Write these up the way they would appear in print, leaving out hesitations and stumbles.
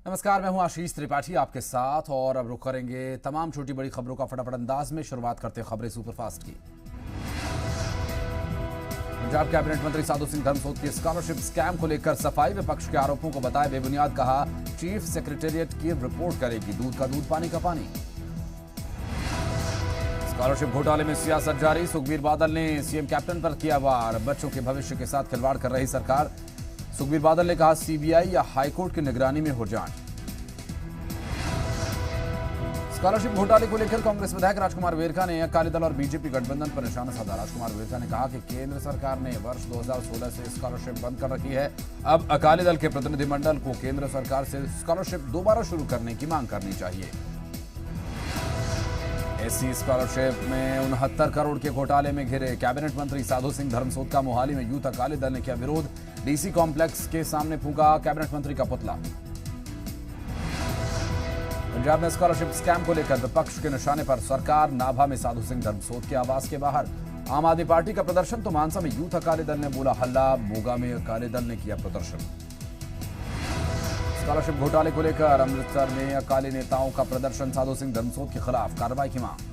नमस्कार, मैं हूं आशीष त्रिपाठी आपके साथ और अब रुख करेंगे तमाम छोटी बड़ी खबरों का फटाफट अंदाज में। शुरुआत करते हैं खबरें सुपरफास्ट की। पंजाब कैबिनेट मंत्री साधु सिंह धर्मसोत की स्कॉलरशिप स्कैम को लेकर सफाई, विपक्ष के आरोपों को बताया बेबुनियाद, कहा चीफ सेक्रेटेरिएट की रिपोर्ट करेगी, दूध का दूध पानी का पानी। स्कॉलरशिप घोटाले में सियासत जारी, सुखबीर बादल ने सीएम कैप्टन पर किया वार, बच्चों के भविष्य के साथ खिलवाड़ कर रही सरकार। सुखबीर बादल ने कहा सीबीआई या हाईकोर्ट की निगरानी में हो जांच। स्कॉलरशिप घोटाले को लेकर कांग्रेस विधायक राजकुमार वेरका ने अकाली दल और बीजेपी गठबंधन पर निशाना साधा। राजकुमार वेरका ने कहा कि केंद्र सरकार ने वर्ष 2016 से स्कॉलरशिप बंद कर रखी है। अब अकाली दल के प्रतिनिधिमंडल को केंद्र सरकार से स्कॉलरशिप दोबारा शुरू करने की मांग करनी चाहिए। एससी स्कॉलरशिप में 69 करोड़ के घोटाले में घिरे कैबिनेट मंत्री साधु सिंह धर्मसोत का मोहाली में यूथ अकाली दल ने किया विरोध, डीसी कॉम्प्लेक्स के सामने फूंका कैबिनेट मंत्री का पुतला। पंजाब में स्कॉलरशिप स्कैम को लेकर विपक्ष के निशाने पर सरकार, नाभा में साधु सिंह धर्मसोत के आवास के बाहर आम आदमी पार्टी का प्रदर्शन, तो मानसा में यूथ अकाली दल ने बोला हल्ला, मोगा में अकाली दल ने किया प्रदर्शन। स्कॉलरशिप घोटाले को लेकर अमृतसर में अकाली नेताओं का प्रदर्शन, साधु सिंह धर्मसोत के खिलाफ कार्रवाई की मांग।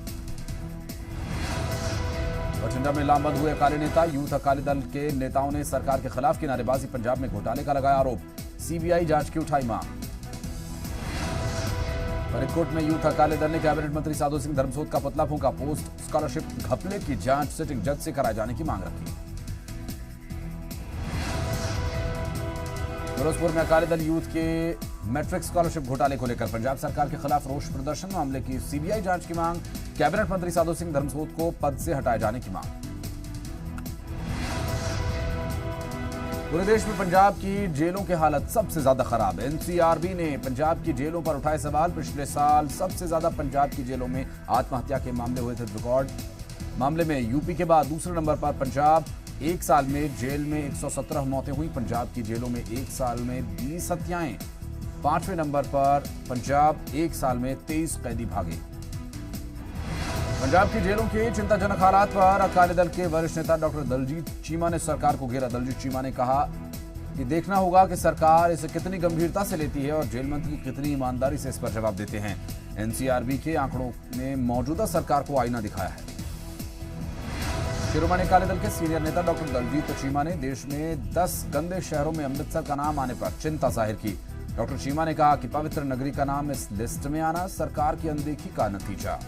बठिंडा में लामबंद हुए अकाली नेता, यूथ अकाली दल के नेताओं ने सरकार के खिलाफ की नारेबाजी, पंजाब में घोटाले का लगाया आरोप, सीबीआई जांच की उठाई मांग। फरीदकोट में यूथ अकाली दल ने कैबिनेट मंत्री साधु सिंह धर्मसोत का पुतला फूंका, पोस्ट स्कॉलरशिप घपले की जांच सिटिंग जज से कराए जाने की मांग रखी। फिरोजपुर में अकाली दल यूथ के मैट्रिक स्कॉलरशिप घोटाले को लेकर पंजाब सरकार के खिलाफ रोष प्रदर्शन, मामले की सीबीआई जांच की मांग, कैबिनेट मंत्री साधु सिंह धर्मसोत को पद से हटाए जाने की मांग। पूरे देश में पंजाब की जेलों की हालत सबसे ज्यादा खराब है। एनसीआरबी ने पंजाब की जेलों पर उठाए सवाल, पिछले साल सबसे ज्यादा पंजाब की जेलों में आत्महत्या के मामले हुए थे रिकॉर्ड। मामले में यूपी के बाद दूसरे नंबर पर पंजाब, एक साल में जेल में 117 मौतें हुई, पंजाब की जेलों में एक साल में 20 हत्याएं। पांचवें नंबर पर पंजाब, एक साल में 23 कैदी भागे। पंजाब की जेलों के चिंताजनक हालात पर अकाली दल के वरिष्ठ नेता डॉक्टर दलजीत चीमा ने सरकार को घेरा। दलजीत चीमा ने कहा कि देखना होगा कि सरकार इसे कितनी गंभीरता से लेती है और जेल मंत्री कितनी ईमानदारी से इस पर जवाब देते हैं। एनसीआरबी के आंकड़ों ने मौजूदा सरकार को आईना दिखाया है। शिरोमणि अकाली दल के सीनियर नेता डॉक्टर दलजीत चीमा ने देश में 10 गंदे शहरों में अमृतसर का नाम आने पर चिंता जाहिर की। डॉक्टर चीमा ने कहा कि पवित्र नगरी का नाम इस लिस्ट में आना सरकार की अनदेखी का नतीजा।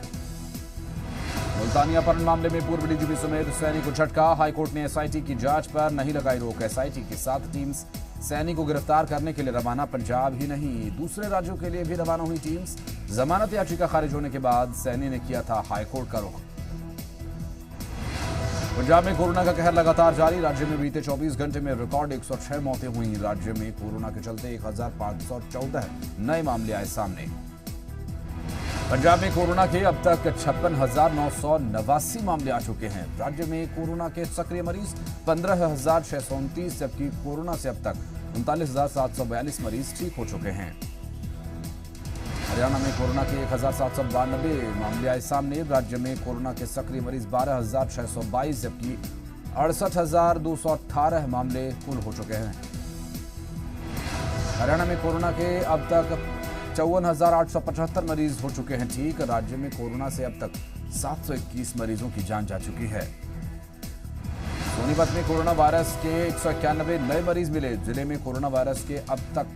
मुल्तानी अपहरण मामले में पूर्व डीजीपी समेत सैनी को झटका, हाईकोर्ट ने एसआईटी की जांच पर नहीं लगाई रोक। एसआईटी की 7 टीम्स सैनी को गिरफ्तार करने के लिए रवाना, पंजाब ही नहीं दूसरे राज्यों के लिए भी रवाना हुई टीम्स। जमानत याचिका खारिज होने के बाद सैनी ने किया था हाईकोर्ट का रुख। पंजाब में कोरोना का कहर लगातार जारी, राज्य में बीते 24 घंटे में रिकॉर्ड 106 मौतें हुई। राज्य में कोरोना के चलते 1514 नए मामले आए सामने। पंजाब में कोरोना के अब तक 56,989 मामले आ चुके हैं। राज्य में कोरोना के सक्रिय मरीज 15,629, जबकि कोरोना से अब तक 39,742 मरीज ठीक हो चुके हैं। हरियाणा में कोरोना के 1,792 मामले आए सामने। राज्य में कोरोना के सक्रिय मरीज 12,622, जबकि 68,218 मामले कुल हो चुके हैं। हरियाणा में कोरोना के अब तक 54,875 मरीज हो चुके हैं ठीक। राज्य में कोरोना से अब तक 721 मरीजों की जान जा चुकी है। सोनीपत में कोरोना वायरस के 191 नए मरीज मिले। जिले में कोरोना वायरस के अब तक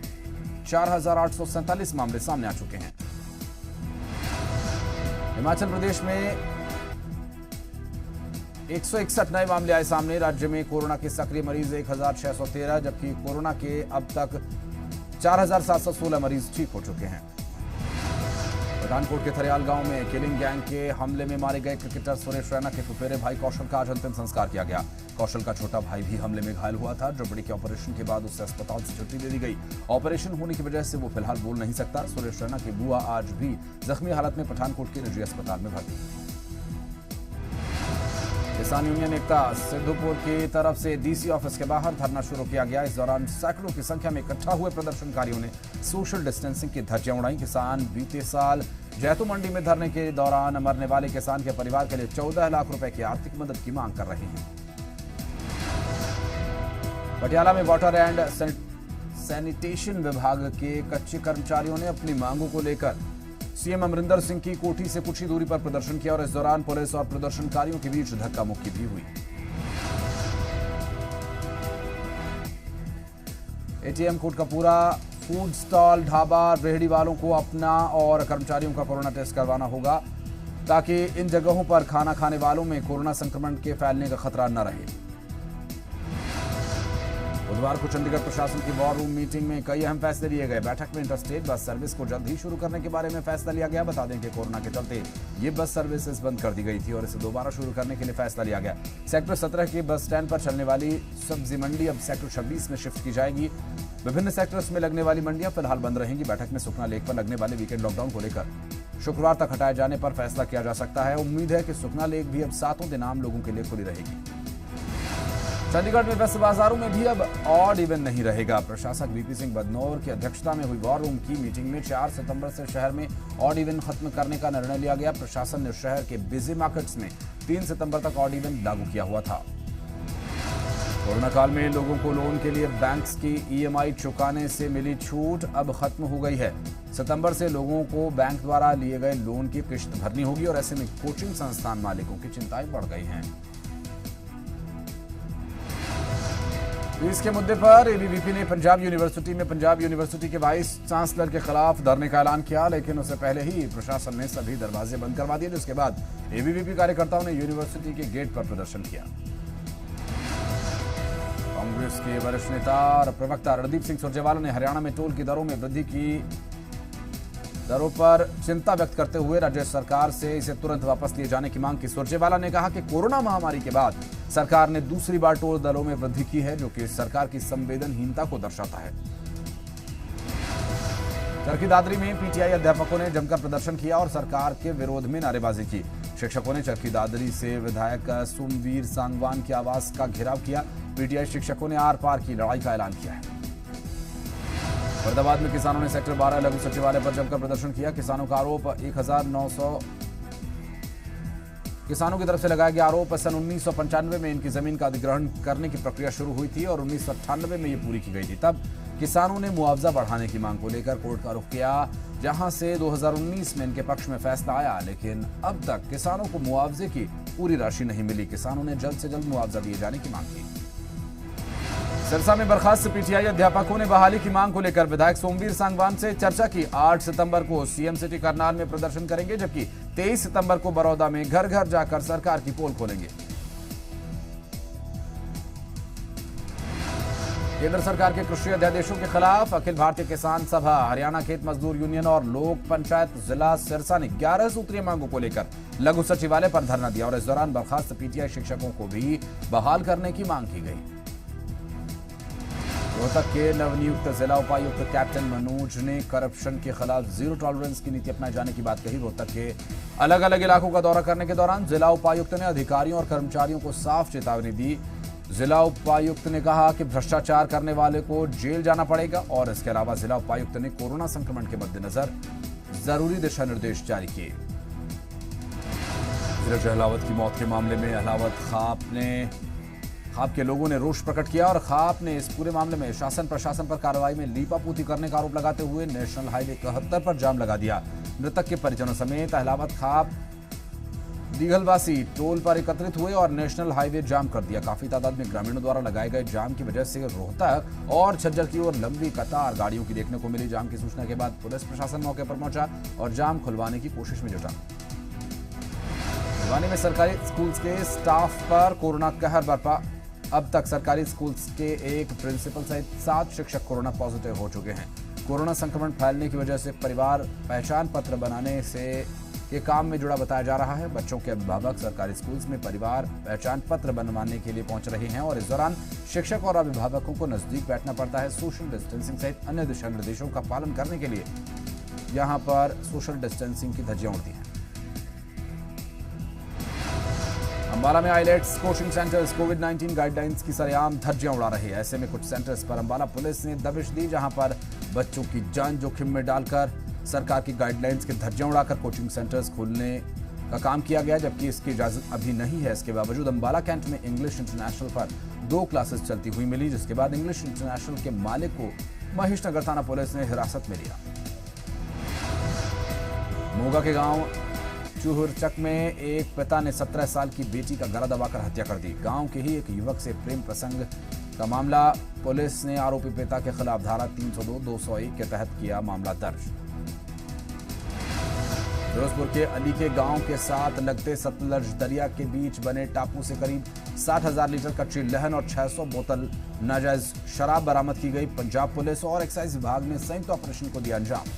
4,847 मामले सामने आ चुके हैं। हिमाचल प्रदेश में 161 नए मामले आए सामने। राज्य में कोरोना के सक्रिय मरीज 1,613, जबकि कोरोना के अब तक 4,716 मरीज ठीक हो चुके हैं। पठानकोट के थरियाल गांव में किलिंग गैंग के हमले में मारे गए क्रिकेटर सुरेश रैना के फुफेरे भाई कौशल का आज अंतिम संस्कार किया गया। कौशल का छोटा भाई भी हमले में घायल हुआ था। जबड़ी के ऑपरेशन के बाद उसे अस्पताल से छुट्टी दे दी गई। ऑपरेशन होने की वजह से वो फिलहाल बोल नहीं सकता। सुरेश रैना की बुआ आज भी जख्मी हालत में पठानकोट के निजी अस्पताल में भर्ती। किसान यूनियन एकता सिद्धूपुर की तरफ से डीसी ऑफिस के बाहर धरना शुरू किया गया। इस दौरान सैकड़ों की संख्या में इकट्ठा हुए प्रदर्शनकारियों ने सोशल डिस्टेंसिंग की धज्जियां उड़ाई। किसान बीते साल जैतू मंडी में धरने के दौरान मरने वाले किसान के परिवार के लिए 14 लाख रुपए की आर्थिक मदद की मांग कर रहे हैं। पटियाला में वाटर एंड सैनिटेशन विभाग के कच्चे कर्मचारियों ने अपनी मांगों को लेकर सीएम अमरिंदर सिंह की कोठी से कुछ ही दूरी पर प्रदर्शन किया और इस दौरान पुलिस और प्रदर्शनकारियों के बीच धक्का मुक्की भी हुई। ATM Kotkapura food stall, dhaba, रेहड़ी वालों को अपना और कर्मचारियों का कोरोना टेस्ट करवाना होगा ताकि इन जगहों पर खाना खाने वालों में कोरोना संक्रमण के फैलने का खतरा न रहे। बुधवार को चंडीगढ़ प्रशासन की वॉर रूम मीटिंग में कई अहम फैसले लिए गए। बैठक में इंटरस्टेट बस सर्विस को जल्द ही शुरू करने के बारे में फैसला लिया गया। बता दें कि कोरोना के चलते ये बस सर्विसेज बंद कर दी गई थी और इसे दोबारा शुरू करने के लिए फैसला लिया गया। सेक्टर 17 के बस स्टैंड पर चलने वाली सब्जी मंडी अब सेक्टर 26 में शिफ्ट की जाएगी। विभिन्न सेक्टर्स में लगने वाली मंडियां फिलहाल बंद रहेंगी। बैठक में सुखना लेक पर लगने वाले वीकेंड लॉकडाउन को लेकर शुक्रवार तक हटाए जाने पर फैसला किया जा सकता है। उम्मीद है कि सुखना लेक भी अब 7 दिन आम लोगों के लिए खुली रहेगी। चंडीगढ़ में व्यस्त बाजारों में भी अब ऑड इवन नहीं रहेगा। प्रशासक वीपी सिंह बदनौर की अध्यक्षता में हुई वॉर रूम की मीटिंग में 4 सितंबर से शहर में ऑड इवन खत्म करने का निर्णय लिया गया। प्रशासन ने शहर के बिजी मार्केट्स में 3 सितंबर तक ऑड इवन लागू किया हुआ था। कोरोना काल में लोगों को लोन के लिए बैंक्स की ईएमआई चुकाने से मिली छूट अब खत्म हो गई है। सितंबर से लोगों को बैंक द्वारा लिए गए लोन की किश्त भरनी होगी और ऐसे में कोचिंग संस्थान मालिकों की चिंताएं बढ़ गई हैं। इसके मुद्दे पर एबीवीपी ने पंजाब यूनिवर्सिटी के वाइस चांसलर के खिलाफ धरने का ऐलान किया, लेकिन उससे पहले ही प्रशासन ने सभी दरवाजे बंद करवा दिए, जिसके बाद एबीवीपी कार्यकर्ताओं ने यूनिवर्सिटी के गेट पर प्रदर्शन किया। कांग्रेस के वरिष्ठ नेता और प्रवक्ता रणदीप सिंह सुरजेवाला ने हरियाणा में टोल की दरों में वृद्धि की दरों पर चिंता व्यक्त करते हुए राज्य सरकार से इसे तुरंत वापस लिए जाने की मांग की। सुरजेवाला ने कहा कि कोरोना महामारी के बाद सरकार ने दूसरी बार टोल दरों में वृद्धि की है, जो कि सरकार की संवेदनहीनता को दर्शाता है। चरखी दादरी में पीटीआई अध्यापकों ने जमकर प्रदर्शन किया और सरकार के विरोध में नारेबाजी की। शिक्षकों ने चरखी दादरी से विधायक सोमवीर सांगवान के आवास का घेराव किया। पीटीआई शिक्षकों ने आर पार की लड़ाई का ऐलान किया है। फरीदाबाद में किसानों ने सेक्टर 12 लघु सचिवालय पर जमकर प्रदर्शन किया। किसानों का आरोप 1900 किसानों की तरफ से लगाया गया आरोप सन 1995 में इनकी जमीन का अधिग्रहण करने की प्रक्रिया शुरू हुई थी और 1998 में ये पूरी की गई थी। तब किसानों ने मुआवजा बढ़ाने की मांग को लेकर कोर्ट का रुख किया, जहां से 2019 में इनके पक्ष में फैसला आया, लेकिन अब तक किसानों को मुआवजे की पूरी राशि नहीं मिली। किसानों ने जल्द से जल्द मुआवजा दिए जाने की मांग की। सिरसा में बर्खास्त पीटीआई अध्यापकों ने बहाली की मांग को लेकर विधायक सोमवीर सांगवान से चर्चा की। 8 सितंबर को सीएम सिटी करनाल में प्रदर्शन करेंगे, जबकि 23 सितंबर को बड़ौदा में घर घर जाकर सरकार की पोल खोलेंगे। केंद्र सरकार के कृषि अध्यादेशों के खिलाफ अखिल भारतीय किसान सभा, हरियाणा खेत मजदूर यूनियन और लोक पंचायत जिला सिरसा ने 11 सूत्रीय मांगों को लेकर लघु सचिवालय पर धरना दिया और इस दौरान बर्खास्त पीटीआई शिक्षकों को भी बहाल करने की मांग की गई। रोहतक के नवनियुक्त जिला उपायुक्त कैप्टन मनोज ने करप्शन के खिलाफ जीरो टॉलरेंस की नीति अपनाए जाने की बात कही। रोहतक के अलग अलग इलाकों का दौरा करने के दौरान जिला उपायुक्त ने अधिकारियों और कर्मचारियों को साफ चेतावनी दी। जिला उपायुक्त ने कहा कि भ्रष्टाचार करने वाले को जेल जाना पड़ेगा और इसके अलावा जिला उपायुक्त ने कोरोना संक्रमण के मद्देनजर जरूरी दिशा निर्देश जारी किए। धीरज अहलावत की मौत के मामले में अहलावत खाप के लोगों ने रोष प्रकट किया और खाप ने इस पूरे मामले में शासन प्रशासन पर कार्रवाई में लीपापोती करने का आरोप लगाते हुए नेशनल हाईवे 71 पर जाम लगा दिया। मृतक के परिजनों समेत अहलावत खाप दीघलवासी टोल पर एकत्रित हुए और नेशनल हाईवे जाम कर दिया। काफी तादाद में ग्रामीणों द्वारा लगाए गए जाम की वजह से रोहतक और झज्जर की ओर लंबी कतार गाड़ियों की देखने को मिली। जाम की सूचना के बाद पुलिस प्रशासन मौके पर पहुंचा और जाम खुलवाने की कोशिश में जुटा। भिवानी में सरकारी स्कूल्स के स्टाफ पर कोरोना कहर बरपा। अब तक सरकारी स्कूल्स के एक प्रिंसिपल सहित 7 शिक्षक कोरोना पॉजिटिव हो चुके हैं। कोरोना संक्रमण फैलने की वजह से परिवार पहचान पत्र बनाने से के काम में जुड़ा बताया जा रहा है। बच्चों के अभिभावक सरकारी स्कूल्स में परिवार पहचान पत्र बनवाने के लिए पहुंच रहे हैं और इस दौरान शिक्षक और अभिभावकों को नजदीक बैठना पड़ता है। सोशल डिस्टेंसिंग सहित अन्य दिशा निर्देशों का पालन करने के लिए यहां पर सोशल डिस्टेंसिंग की धज्जियां उड़ती हैं। अंबाला में आइलेट्स कोचिंग सेंटर्स कोविड-19 गाइडलाइंस की सरेआम धज्जियां उड़ा रहे हैं। ऐसे में कुछ सेंटर्स पर अंबाला पुलिस ने दबिश दी, जहां पर बच्चों की जान जोखिम में डालकर सरकार की गाइडलाइंस की धज्जियां उड़ाकर कोचिंग सेंटर्स खोलने का काम किया गया, जबकि इसकी इजाजत अभी नहीं है। इसके बावजूद अंबाला कैंट में इंग्लिश इंटरनेशनल पर 2 क्लासेस चलती हुई मिली, जिसके बाद इंग्लिश इंटरनेशनल के मालिक को महेशनगर थाना पुलिस ने हिरासत में लिया। मोगा के गांव चूहरचक में एक पिता ने 17 साल की बेटी का गला दबाकर हत्या कर दी। गांव के ही एक युवक से प्रेम प्रसंग का मामला। पुलिस ने आरोपी पिता के खिलाफ धारा 302, 201 के तहत किया मामला दर्ज। फिरोजपुर के अली के गांव के साथ लगते सतलज दरिया के बीच बने टापू से करीब 60,000 लीटर कच्ची लहन और 600 बोतल नाजायज शराब बरामद की गई। पंजाब पुलिस और एक्साइज विभाग ने संयुक्त ऑपरेशन को दिया अंजाम।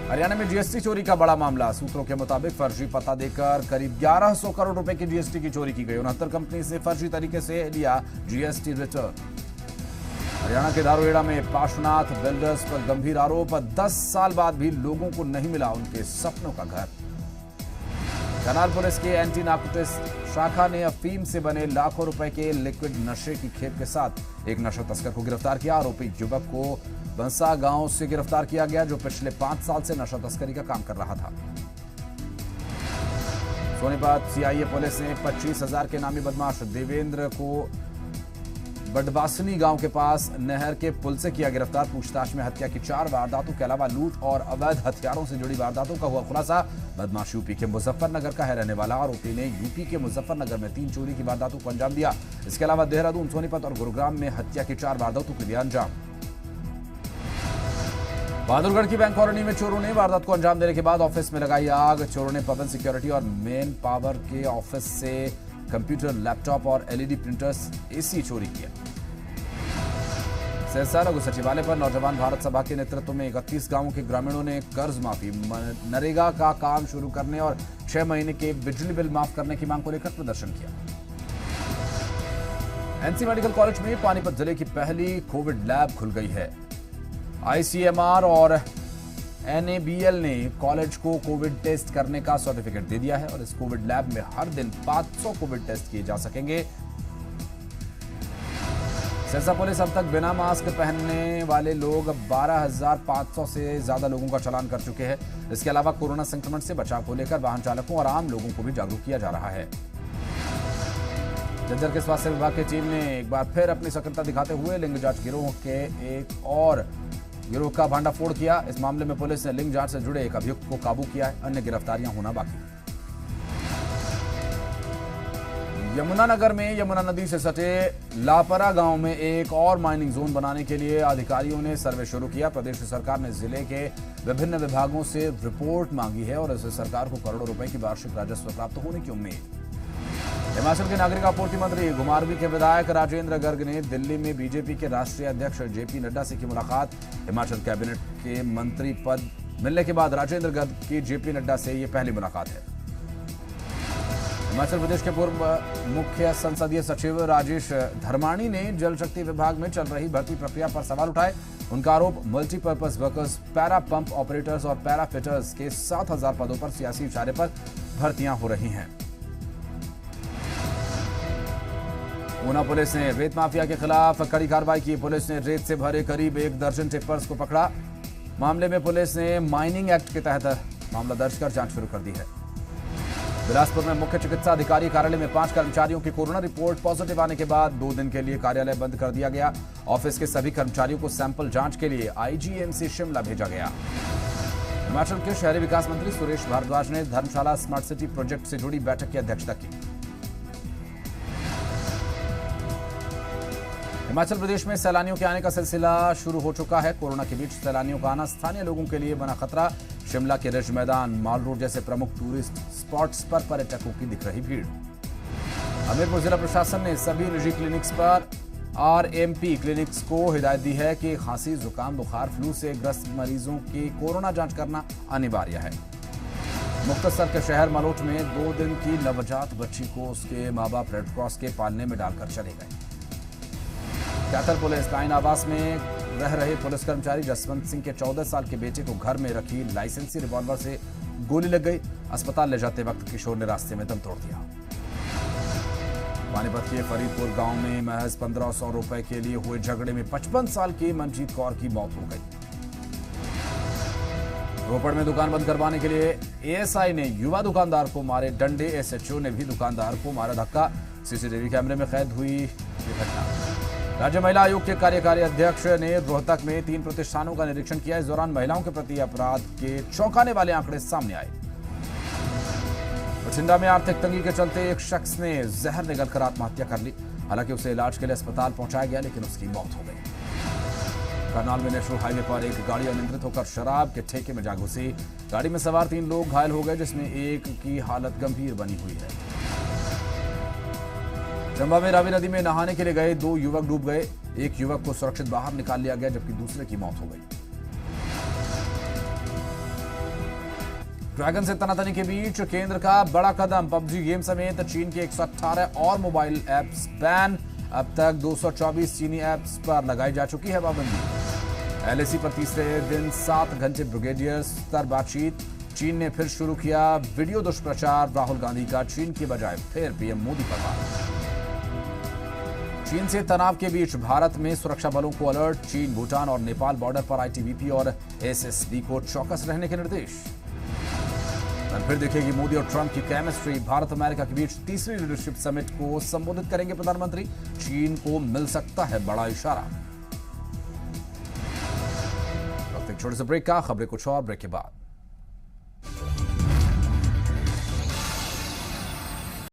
हरियाणा में जीएसटी चोरी का बड़ा मामला। सूत्रों के मुताबिक फर्जी पता देकर करीब 1100 करोड़ रुपए की जीएसटी की चोरी की गई। 69 कंपनी से फर्जी तरीके से लिया जीएसटी रिटर्न। हरियाणा के धारूहेड़ा में पार्श्वनाथ बिल्डर्स पर गंभीर आरोप। 10 साल बाद भी लोगों को नहीं मिला उनके सपनों का घर। करनाल पुलिस के एंटी नार्कोटिक्स शाखा ने अफीम से बने लाखों रुपए के लिक्विड नशे की खेप के साथ एक नशा तस्कर को गिरफ्तार किया। आरोपी युवक को बंसा गांव से गिरफ्तार किया गया, जो पिछले 5 साल से नशा तस्करी का काम कर रहा था। सोनीपत सीआईए पुलिस ने 25,000 के नामी बदमाश देवेंद्र को बडवासनी गांव के पास नहर के पुल से किया गिरफ्तार। पूछताछ में हत्या की 4 वारदातों के अलावा लूट और अवैध हथियारों से जुड़ी वारदातों का हुआ खुलासा। बदमाश यूपी के मुजफ्फरनगर का है रहने वाला। आरोपी ने यूपी के मुजफ्फरनगर में 3 चोरी की वारदातों को अंजाम दिया। इसके अलावा देहरादून, सोनीपत और गुरुग्राम में हत्या की 4 वारदातों को दिया अंजाम। बहादुरगढ़ की बैंक कॉलोनी में चोरों ने वारदात को अंजाम देने के बाद ऑफिस में लगाई आग। चोरों ने पवन सिक्योरिटी और मेन पावर के ऑफिस से कंप्यूटर, लैपटॉप और एलईडी प्रिंटर्स, एसी चोरी किया। सिरसा लघु सचिवालय पर नौजवान भारत सभा के नेतृत्व में 31 गांवों के ग्रामीणों ने कर्ज माफी, नरेगा का काम शुरू करने और 6 महीने के बिजली बिल माफ करने की मांग को लेकर प्रदर्शन किया। एनसी मेडिकल कॉलेज में पानीपत जिले की पहली कोविड लैब खुल गई है। आईसीएमआर और एनएबीएल ने कॉलेज को कोविड टेस्ट करने का सर्टिफिकेट दे दिया है और इस कोविड लैब में हर दिन 500 कोविड टेस्ट किए जा सकेंगे। सिरसा पुलिस अब तक बिना मास्क पहनने वाले लोग 12,500 से ज्यादा लोगों का चालान कर चुके हैं। इसके अलावा कोरोना संक्रमण से बचाव को लेकर वाहन चालकों और आम लोगों को भी जागरूक किया जा रहा है। झज्जर के स्वास्थ्य विभाग की टीम ने एक बार फिर अपनी सक्रियता दिखाते हुए लिंग जांच गिरोह के एक और गिरोह का भांडाफोड़ किया। इस मामले में पुलिस ने लिंग जांच से जुड़े एक अभियुक्त को काबू किया है। अन्य गिरफ्तारियां होना बाकी। यमुनानगर में यमुना नदी से सटे लापरा गांव में एक और माइनिंग जोन बनाने के लिए अधिकारियों ने सर्वे शुरू किया। प्रदेश सरकार ने जिले के विभिन्न विभागों से रिपोर्ट मांगी है और इससे सरकार को करोड़ों रुपए की वार्षिक राजस्व प्राप्त होने की उम्मीद। हिमाचल के नागरिक आपूर्ति मंत्री घुमारवीं के विधायक राजेंद्र गर्ग ने दिल्ली में बीजेपी के राष्ट्रीय अध्यक्ष जेपी नड्डा से की मुलाकात। हिमाचल कैबिनेट के मंत्री पद मिलने के बाद राजेंद्र गर्ग की जेपी नड्डा से ये पहली मुलाकात है। हिमाचल प्रदेश के पूर्व मुख्य संसदीय सचिव राजेश धर्माणी ने जल शक्ति विभाग में चल रही भर्ती प्रक्रिया पर सवाल उठाए। उनका आरोप multipurpose workers, para pump operators और पैरा फिटर्स के 7,000 पदों पर सियासी इशारे पर भर्तियां हो रही हैं। ऊना पुलिस ने रेत माफिया के खिलाफ कड़ी कार्रवाई की। पुलिस ने रेत से भरे करीब 1 दर्जन टिप्पर्स को पकड़ा। मामले में पुलिस ने माइनिंग एक्ट के तहत मामला दर्ज कर जांच शुरू कर दी है। बिलासपुर में मुख्य चिकित्सा अधिकारी कार्यालय में 5 कर्मचारियों की कोरोना रिपोर्ट पॉजिटिव आने के बाद 2 दिन के लिए कार्यालय बंद कर दिया गया। ऑफिस के सभी कर्मचारियों को सैंपल जांच के लिए आईजीएमसी शिमला भेजा गया। हिमाचल के शहरी विकास मंत्री सुरेश भारद्वाज ने धर्मशाला स्मार्ट सिटी प्रोजेक्ट से जुड़ी बैठक की अध्यक्षता की। हिमाचल प्रदेश में सैलानियों के आने का सिलसिला शुरू हो चुका है। कोरोना के बीच सैलानियों का आना स्थानीय लोगों के लिए बना खतरा। शिमला के रिज मैदान, माल रोड जैसे प्रमुख टूरिस्ट स्पॉट्स पर पर्यटकों की दिख रही भीड़। हमीरपुर जिला प्रशासन ने सभी निजी क्लिनिक्स पर आरएमपी क्लिनिक्स को हिदायत दी है कि खांसी, जुकाम, बुखार, फ्लू से ग्रस्त मरीजों की कोरोना जांच करना अनिवार्य है। मुक्तसर के शहर मलोट में 2 दिन की नवजात बच्ची को उसके मां बाप रेड क्रॉस के पालने में डालकर चले गए। कैथल पुलिस लाइन आवास में रह रहे पुलिस कर्मचारी जसवंत सिंह के 14 साल के बेटे को घर में रखी लाइसेंसी रिवॉल्वर से गोली लग गई। अस्पताल ले जाते वक्त किशोर ने रास्ते में दम तोड़ दिया। पानीपत के फरीदपुर गांव में महज 1500 रुपए के लिए हुए झगड़े में 55 साल की मनजीत कौर की मौत हो गई। रोपड़ में दुकान बंद करवाने के लिए एएसआई ने युवा दुकानदार को मारे डंडे। एसएचओ ने भी दुकानदार को मारा धक्का। सीसीटीवी कैमरे में कैद हुई ये घटना। राज्य महिला आयोग के कार्यकारी अध्यक्ष ने रोहतक में 3 प्रतिष्ठानों का निरीक्षण किया। इस दौरान महिलाओं के प्रति अपराध के चौंकाने वाले आंकड़े सामने आए। बठिंडा में आर्थिक तंगी के चलते एक शख्स ने जहर निगलकर आत्महत्या कर ली। हालांकि उसे इलाज के लिए अस्पताल पहुंचाया गया, लेकिन उसकी मौत हो गई। करनाल में नेशनल हाईवे पर एक गाड़ी अनियंत्रित होकर शराब के ठेके में जा घुसी। गाड़ी में सवार 3 लोग घायल हो गए, जिसमें एक की हालत गंभीर बनी हुई है। चंबा में रावी नदी में नहाने के लिए गए 2 युवक डूब गए। एक युवक को सुरक्षित बाहर निकाल लिया गया, जबकि दूसरे की मौत हो गई। ड्रैगन से तनातनी के बीच केंद्र का बड़ा कदम। पबजी गेम समेत चीन के 118 और मोबाइल ऐप्स बैन। अब तक 224 चीनी ऐप्स पर लगाई जा चुकी है पाबंदी। एलएसी पर तीसरे दिन 7 घंटे ब्रिगेडियर स्तर बातचीत। चीन ने फिर शुरू किया वीडियो दुष्प्रचार। राहुल गांधी का चीन की बजाय फिर पीएम मोदी पर वार। चीन से तनाव के बीच भारत में सुरक्षा बलों को अलर्ट। चीन, भूटान और नेपाल बॉर्डर पर आईटीबीपी और एसएसबी को चौकस रहने के निर्देश। फिर देखेगी मोदी और ट्रंप की केमिस्ट्री। भारत अमेरिका के बीच तीसरी लीडरशिप समिट को संबोधित करेंगे प्रधानमंत्री। चीन को मिल सकता है बड़ा इशारा। वक्त एक छोटे से ब्रेक का, खबरें कुछ और ब्रेक के बाद।